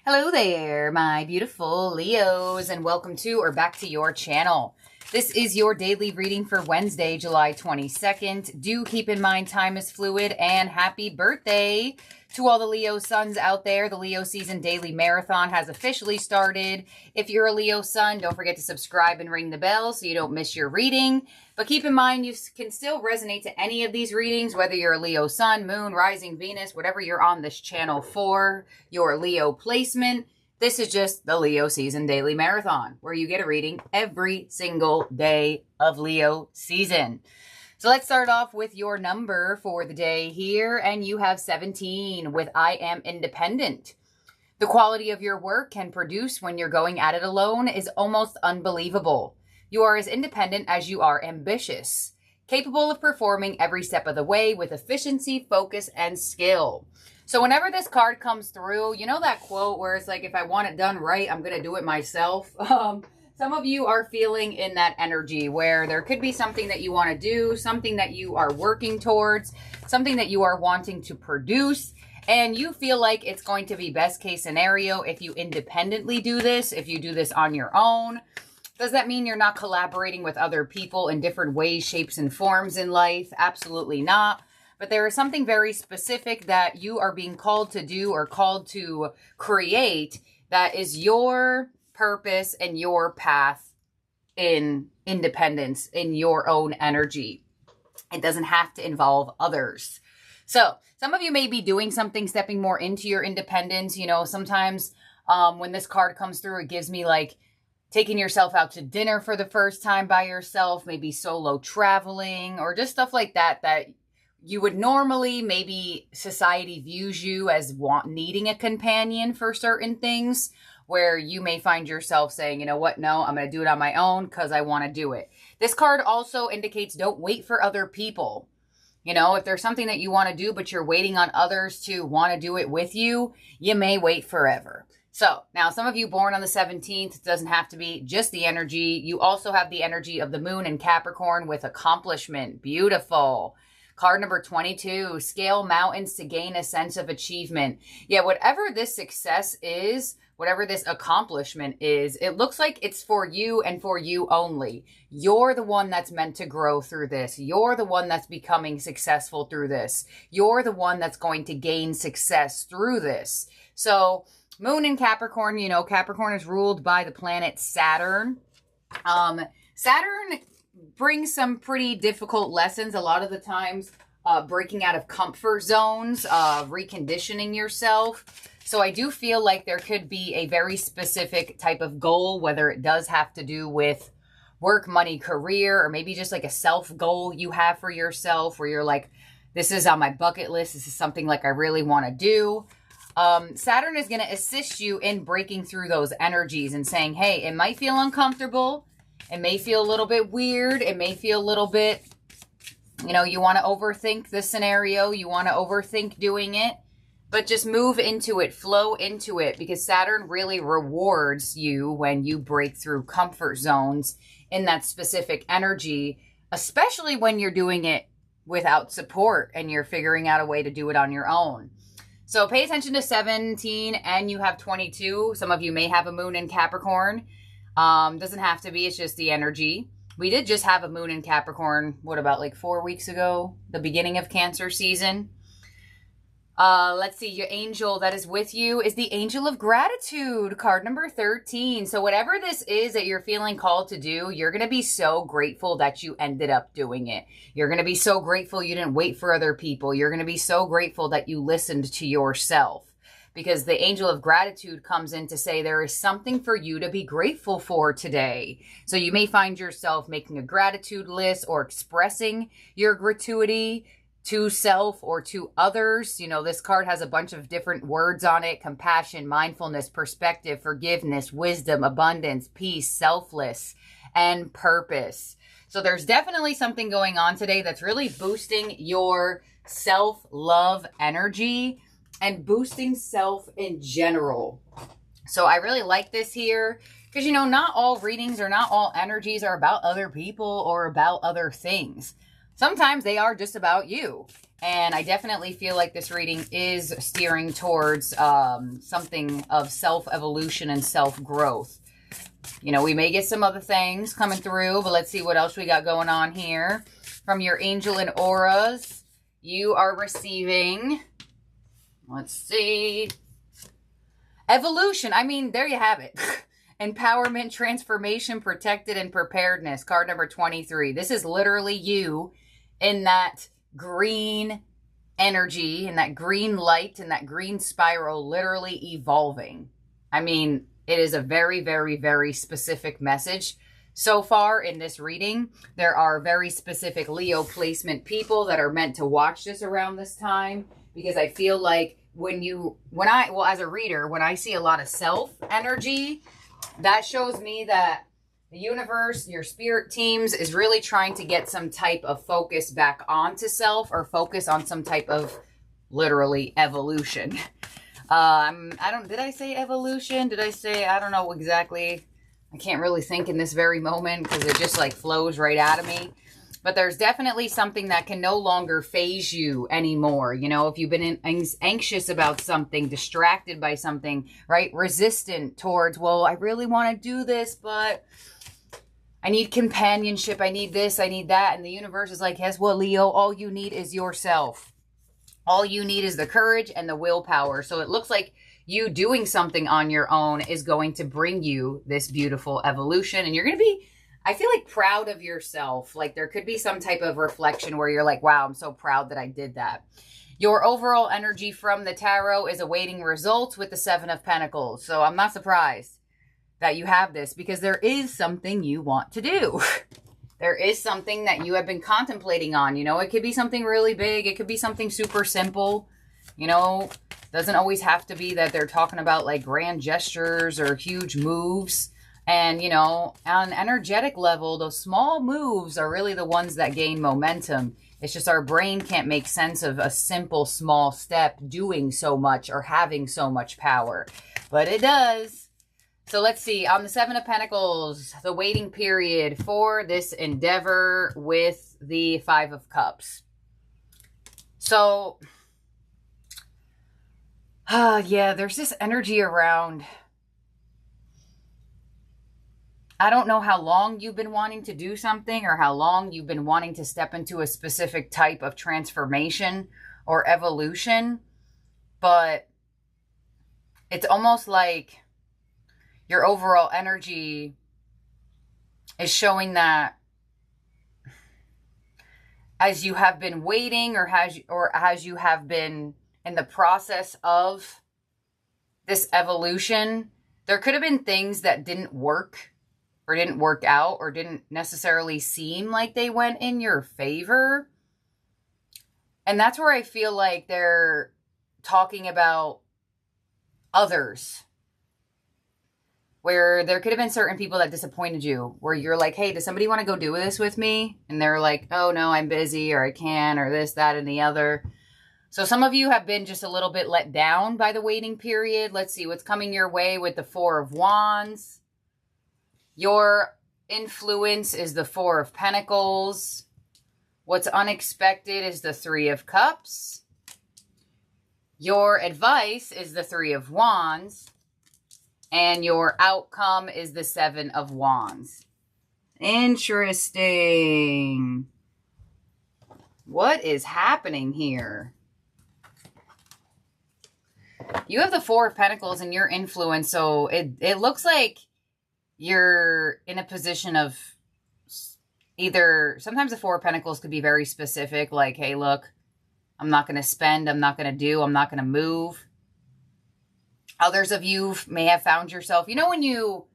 Hello there, my beautiful Leos, and welcome to or back to your channel. This is your daily reading for Wednesday, July 22nd. Do keep in mind time is fluid, and happy birthday to all the Leo suns out there. The Leo season daily marathon has officially started. If you're a Leo sun, don't forget to subscribe and ring the bell so you don't miss your reading. But keep in mind, you can still resonate to any of these readings, whether you're a Leo sun, moon, rising, Venus, whatever you're on this channel for, your Leo placement. This is just the Leo season daily marathon, where you get a reading every single day of Leo season. So let's start off with your number for the day here, and you have 17 with I am independent. The quality of your work can produce when you're going at it alone is almost unbelievable. You are as independent as you are ambitious, capable of performing every step of the way with efficiency, focus, and skill. So whenever this card comes through, you know that quote where it's like, if I want it done right, I'm going to do it myself. Some of you are feeling in that energy where there could be something that you want to do, something that you are working towards, something that you are wanting to produce, and you feel like it's going to be best case scenario if you independently do this, if you do this on your own. Does that mean you're not collaborating with other people in different ways, shapes, and forms in life? Absolutely not. But there is something very specific that you are being called to do or called to create that is your purpose and your path in independence, in your own energy. It doesn't have to involve others. So some of you may be doing something, stepping more into your independence. You know, sometimes when this card comes through, it gives me like taking yourself out to dinner for the first time by yourself, maybe solo traveling, or just stuff like that, that you would normally, maybe society views you as needing a companion for certain things, where you may find yourself saying, you know what, no, I'm going to do it on my own because I want to do it. This card also indicates don't wait for other people. You know, if there's something that you want to do, but you're waiting on others to want to do it with you, you may wait forever. So now some of you born on the 17th, it doesn't have to be just the energy. You also have the energy of the moon in Capricorn with accomplishment. Beautiful. Card number 22, scale mountains to gain a sense of achievement. Yeah, whatever this success is, whatever this accomplishment is, it looks like it's for you and for you only. You're the one that's meant to grow through this. You're the one that's becoming successful through this. You're the one that's going to gain success through this. So moon in Capricorn, you know, Capricorn is ruled by the planet Saturn. Saturn brings some pretty difficult lessons a lot of the times, breaking out of comfort zones, reconditioning yourself. So I do feel like there could be a very specific type of goal, whether it does have to do with work, money, career, or maybe just like a self goal you have for yourself where you're like, this is on my bucket list. This is something like I really want to do. Saturn is going to assist you in breaking through those energies and saying, hey, it might feel uncomfortable. It may feel a little bit weird. It may feel a little bit, you know, you want to overthink the scenario. You want to overthink doing it. But just move into it, flow into it, because Saturn really rewards you when you break through comfort zones in that specific energy, especially when you're doing it without support and you're figuring out a way to do it on your own. So pay attention to 17 and you have 22. Some of you may have a moon in Capricorn. Doesn't have to be, it's just the energy. We did just have a moon in Capricorn, what about like 4 weeks ago? The beginning of Cancer season. Let's see, your angel that is with you is the Angel of Gratitude, card number 13. So whatever this is that you're feeling called to do, you're going to be so grateful that you ended up doing it. You're going to be so grateful you didn't wait for other people. You're going to be so grateful that you listened to yourself. Because the Angel of Gratitude comes in to say there is something for you to be grateful for today. So you may find yourself making a gratitude list or expressing your gratuity to self or to others. You know, this card has a bunch of different words on it: compassion, mindfulness, perspective, forgiveness, wisdom, abundance, peace, selfless, and purpose. So there's definitely something going on today that's really boosting your self-love energy and boosting self in general. So I really like this here because, you know, not all readings or not all energies are about other people or about other things. Sometimes they are just about you. And I definitely feel like this reading is steering towards something of self-evolution and self-growth. You know, we may get some other things coming through, but let's see what else we got going on here. From your angel and auras, you are receiving, let's see, evolution. I mean, there you have it. Empowerment, transformation, protected, and preparedness. Card number 23. This is literally you in that green energy, in that green light, in that green spiral, literally evolving. I mean, it is a very, very, very specific message. So far in this reading, there are very specific Leo placement people that are meant to watch this around this time, because I feel like as a reader, when I see a lot of self energy, that shows me that the universe, your spirit teams, is really trying to get some type of focus back onto self, or focus on some type of literally evolution. Did I say evolution? Did I say, I don't know exactly. I can't really think in this very moment because it just like flows right out of me. But there's definitely something that can no longer phase you anymore. You know, if you've been anxious about something, distracted by something, right? Resistant towards, well, I really want to do this, but I need companionship. I need this, I need that. And the universe is like, guess what, Leo? All you need is yourself. All you need is the courage and the willpower. So it looks like you doing something on your own is going to bring you this beautiful evolution. And you're going to be, I feel like, proud of yourself. Like there could be some type of reflection where you're like, wow, I'm so proud that I did that. Your overall energy from the tarot is awaiting results with the 7 of Pentacles. So I'm not surprised that you have this, because there is something you want to do. There is something that you have been contemplating on. You know, it could be something really big. It could be something super simple. You know, doesn't always have to be that they're talking about like grand gestures or huge moves. And, you know, on an energetic level, those small moves are really the ones that gain momentum. It's just our brain can't make sense of a simple, small step doing so much or having so much power. But it does. So let's see. On the 7 of Pentacles, the waiting period for this endeavor with the 5 of Cups. So, yeah, there's this energy around, I don't know how long you've been wanting to do something, or how long you've been wanting to step into a specific type of transformation or evolution, but it's almost like your overall energy is showing that as you have been waiting, or as you have been in the process of this evolution, there could have been things that didn't work, or didn't work out, or didn't necessarily seem like they went in your favor. And that's where I feel like they're talking about others, where there could have been certain people that disappointed you, where you're like, hey, does somebody want to go do this with me? And they're like, oh no, I'm busy, or I can, or this, that, and the other. So some of you have been just a little bit let down by the waiting period. Let's see what's coming your way with the 4 of Wands. Your influence is the 4 of Pentacles. What's unexpected is the 3 of Cups. Your advice is the 3 of Wands. And your outcome is the 7 of Wands. Interesting. What is happening here? You have the 4 of Pentacles in your influence, so it looks like you're in a position of either, sometimes the 4 of Pentacles could be very specific, like, hey, look, I'm not going to spend, I'm not going to do, I'm not going to move. Others of you may have found yourself, you know, when you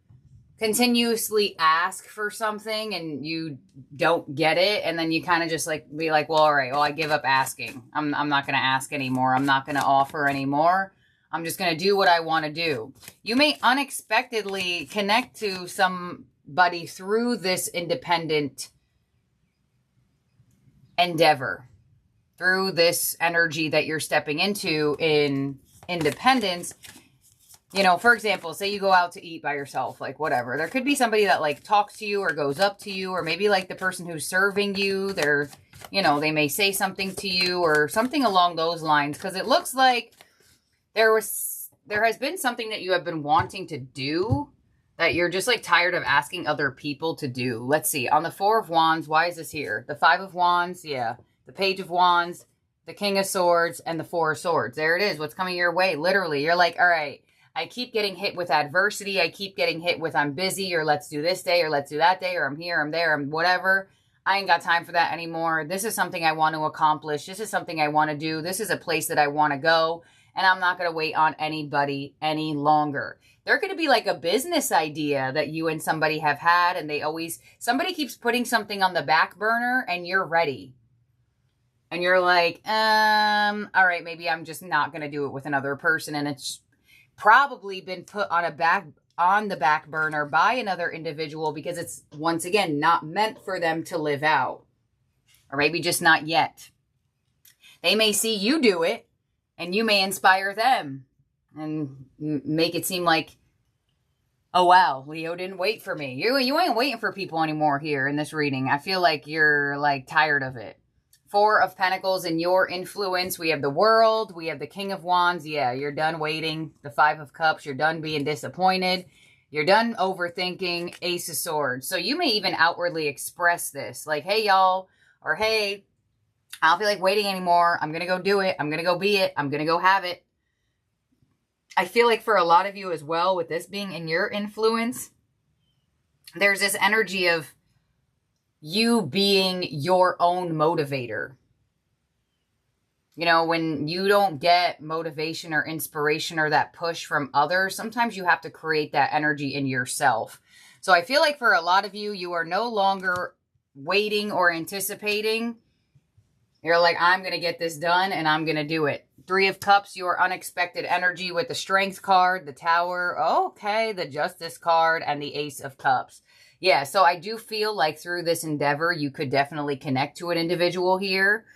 continuously ask for something and you don't get it, and then you kind of just like be like, well, all right, well, I give up asking. I'm not going to ask anymore. I'm not going to offer anymore. I'm just going to do what I want to do. You may unexpectedly connect to somebody through this independent endeavor, through this energy that you're stepping into in independence. You know, for example, say you go out to eat by yourself, like whatever. There could be somebody that like talks to you or goes up to you, or maybe like the person who's serving you, they're, you know, they may say something to you or something along those lines. Because it looks like there has been something that you have been wanting to do that you're just like tired of asking other people to do. Let's see. On the Four of Wands, why is this here? The Five of Wands, yeah. The Page of Wands, the King of Swords, and the Four of Swords. There it is. What's coming your way? Literally, you're like, all right, I keep getting hit with adversity. I keep getting hit with I'm busy, or let's do this day, or let's do that day, or I'm here, I'm there, I'm whatever. I ain't got time for that anymore. This is something I want to accomplish. This is something I want to do. This is a place that I want to go. And I'm not going to wait on anybody any longer. There could be like a business idea that you and somebody have had, and somebody keeps putting something on the back burner, and you're ready. And you're like, all right, maybe I'm just not going to do it with another person. And it's probably been put on the back burner by another individual because it's, once again, not meant for them to live out. Or maybe just not yet. They may see you do it, and you may inspire them and make it seem like, oh, wow, Leo didn't wait for me. You ain't waiting for people anymore here in this reading. I feel like you're like tired of it. Four of Pentacles in your influence. We have the World. We have the King of Wands. Yeah, you're done waiting. The Five of Cups. You're done being disappointed. You're done overthinking. Ace of Swords. So you may even outwardly express this. Like, hey, y'all. Or, hey, I don't feel like waiting anymore. I'm going to go do it. I'm going to go be it. I'm going to go have it. I feel like for a lot of you as well, with this being in your influence, there's this energy of you being your own motivator. You know, when you don't get motivation or inspiration or that push from others, sometimes you have to create that energy in yourself. So I feel like for a lot of you, you are no longer waiting or anticipating. You're like, I'm going to get this done and I'm going to do it. Three of Cups, your unexpected energy with the Strength card, the Tower, okay, the Justice card, and the Ace of Cups. Yeah, so I do feel like through this endeavor, you could definitely connect to an individual here.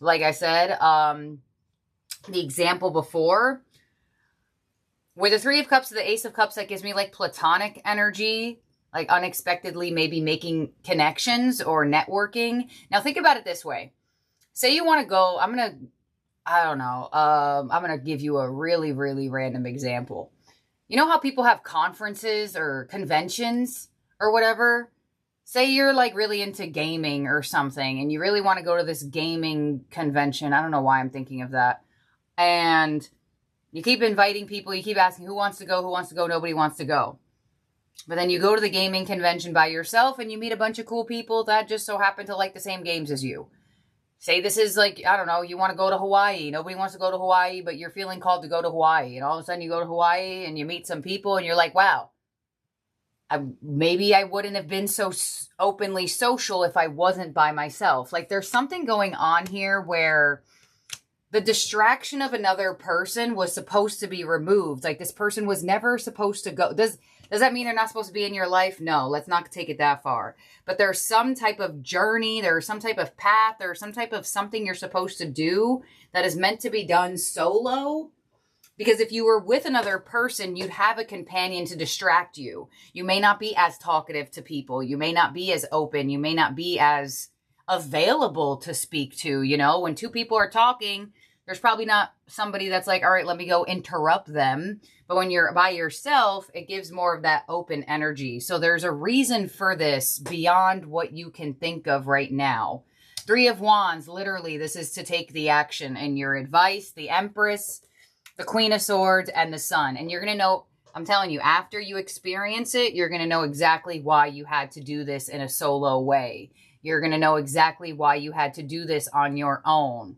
Like I said, the example before, with the Three of Cups to the Ace of Cups, that gives me like platonic energy, like unexpectedly maybe making connections or networking. Now think about it this way. Say you want to go, I'm going to give you a really, really random example. You know how people have conferences or conventions or whatever? Say you're like really into gaming or something and you really want to go to this gaming convention. I don't know why I'm thinking of that. And you keep inviting people. You keep asking who wants to go, nobody wants to go. But then you go to the gaming convention by yourself and you meet a bunch of cool people that just so happen to like the same games as you. Say this is like, I don't know, you want to go to Hawaii. Nobody wants to go to Hawaii, but you're feeling called to go to Hawaii. And all of a sudden you go to Hawaii and you meet some people and you're like, wow, maybe I wouldn't have been so openly social if I wasn't by myself. Like there's something going on here where the distraction of another person was supposed to be removed. Like this person was never supposed to go. Does that mean they're not supposed to be in your life? No, let's not take it that far. But there's some type of journey, there's some type of path, there's some type of something you're supposed to do that is meant to be done solo. Because if you were with another person, you'd have a companion to distract you. You may not be as talkative to people. You may not be as open. You may not be as available to speak to. You know, when two people are talking, there's probably not somebody that's like, all right, let me go interrupt them. But when you're by yourself, it gives more of that open energy. So there's a reason for this beyond what you can think of right now. Three of Wands, literally, this is to take the action. And your advice, the Empress, the Queen of Swords, and the Sun. And you're going to know, I'm telling you, after you experience it, you're going to know exactly why you had to do this in a solo way. You're going to know exactly why you had to do this on your own.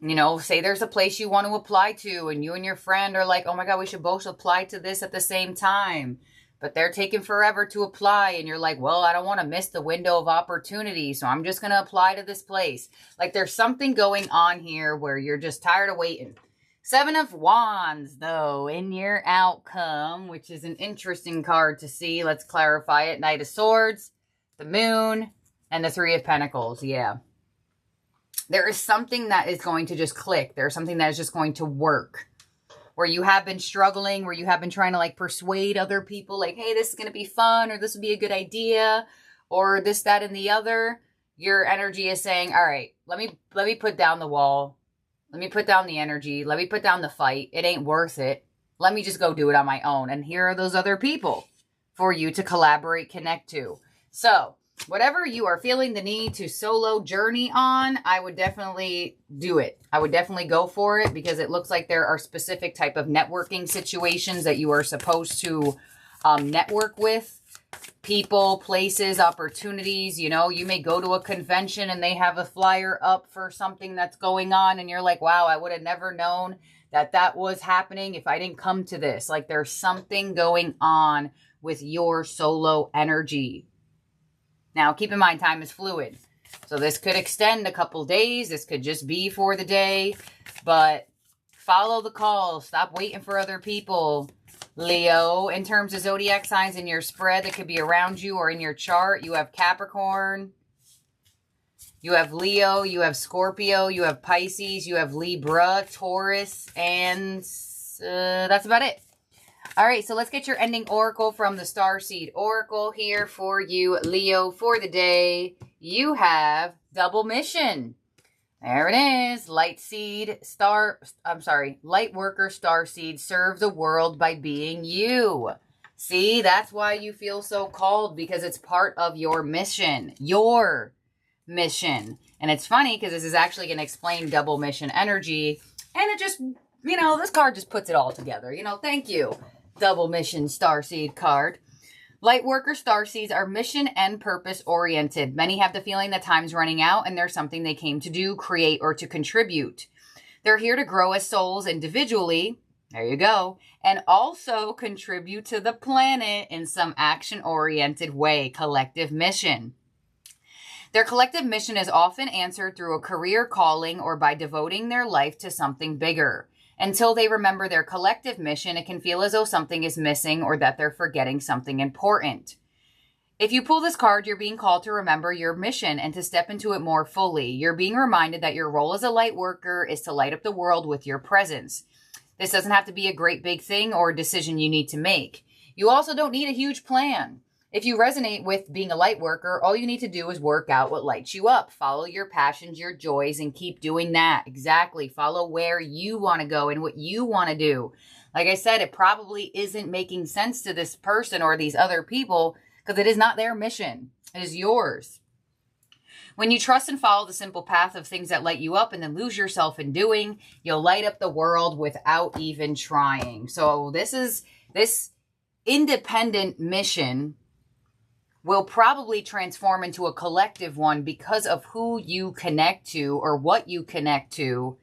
You know, say there's a place you want to apply to and you and your friend are like, oh my God, we should both apply to this at the same time. But they're taking forever to apply. And you're like, well, I don't want to miss the window of opportunity. So I'm just going to apply to this place. Like there's something going on here where you're just tired of waiting. Seven of Wands, though, in your outcome, which is an interesting card to see. Let's clarify it. Knight of Swords, the Moon, and the Three of Pentacles. Yeah. There is something that is going to just click. There's something that is just going to work. Where you have been struggling, where you have been trying to like persuade other people like, hey, this is going to be fun, or this would be a good idea, or this, that, and the other. your energy is saying, all right, let me put down the wall. Let me put down the energy. Let me put down the fight. It ain't worth it. Let me just go do it on my own. And here are those other people for you to collaborate, connect to. So whatever you are feeling the need to solo journey on, I would definitely do it. I would definitely go for it, because it looks like there are specific type of networking situations that you are supposed to network with. People, places, opportunities. You know, you may go to a convention and they have a flyer up for something that's going on, and you're like, wow, I would have never known that that was happening if I didn't come to this. Like, there's something going on with your solo energy. Now, keep in mind, time is fluid. So this could extend a couple days. This could just be for the day. But follow the call. Stop waiting for other people. Leo, in terms of zodiac signs in your spread that could be around you or in your chart, you have Capricorn, you have Leo, you have Scorpio, you have Pisces, you have Libra, Taurus, and that's about it. All right, so let's get your ending oracle from the Starseed Oracle here for you, Leo, for the day. You have double mission. There it is. Light worker starseed, serve the world by being you. See, that's why you feel so called, because it's part of your mission. Your mission. And it's funny because this is actually going to explain double mission energy. And it just, you know, this card just puts it all together. You know, thank you, double mission starseed card. Light worker starseeds are mission and purpose oriented. Many have the feeling that time's running out and there's something they came to do, create, or to contribute. They're here to grow as souls individually, there you go, and also contribute to the planet in some action-oriented way, collective mission. Their collective mission is often answered through a career calling or by devoting their life to something bigger. Until they remember their collective mission, it can feel as though something is missing or that they're forgetting something important. If you pull this card, you're being called to remember your mission and to step into it more fully. You're being reminded that your role as a light worker is to light up the world with your presence. This doesn't have to be a great big thing or a decision you need to make. You also don't need a huge plan. If you resonate with being a light worker, all you need to do is work out what lights you up. Follow your passions, your joys, and keep doing that. Exactly. Follow where you want to go and what you want to do. Like I said, it probably isn't making sense to this person or these other people because it is not their mission. It is yours. When you trust and follow the simple path of things that light you up and then lose yourself in doing, you'll light up the world without even trying. So this independent mission will probably transform into a collective one because of who you connect to or what you connect to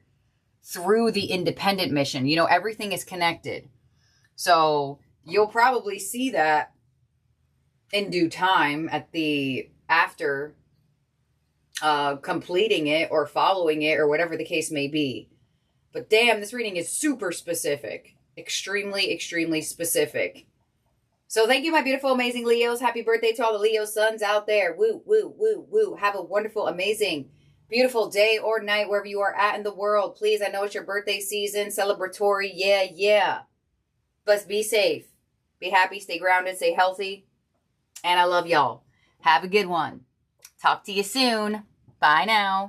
through the independent mission. You know, everything is connected. So you'll probably see that in due time after completing it or following it or whatever the case may be. But damn, this reading is super specific. Extremely, extremely specific. So thank you, my beautiful, amazing Leos. Happy birthday to all the Leo suns out there. Woo, woo, woo, woo. Have a wonderful, amazing, beautiful day or night wherever you are at in the world. Please, I know it's your birthday season, celebratory. Yeah. But be safe. Be happy, stay grounded, stay healthy. And I love y'all. Have a good one. Talk to you soon. Bye now.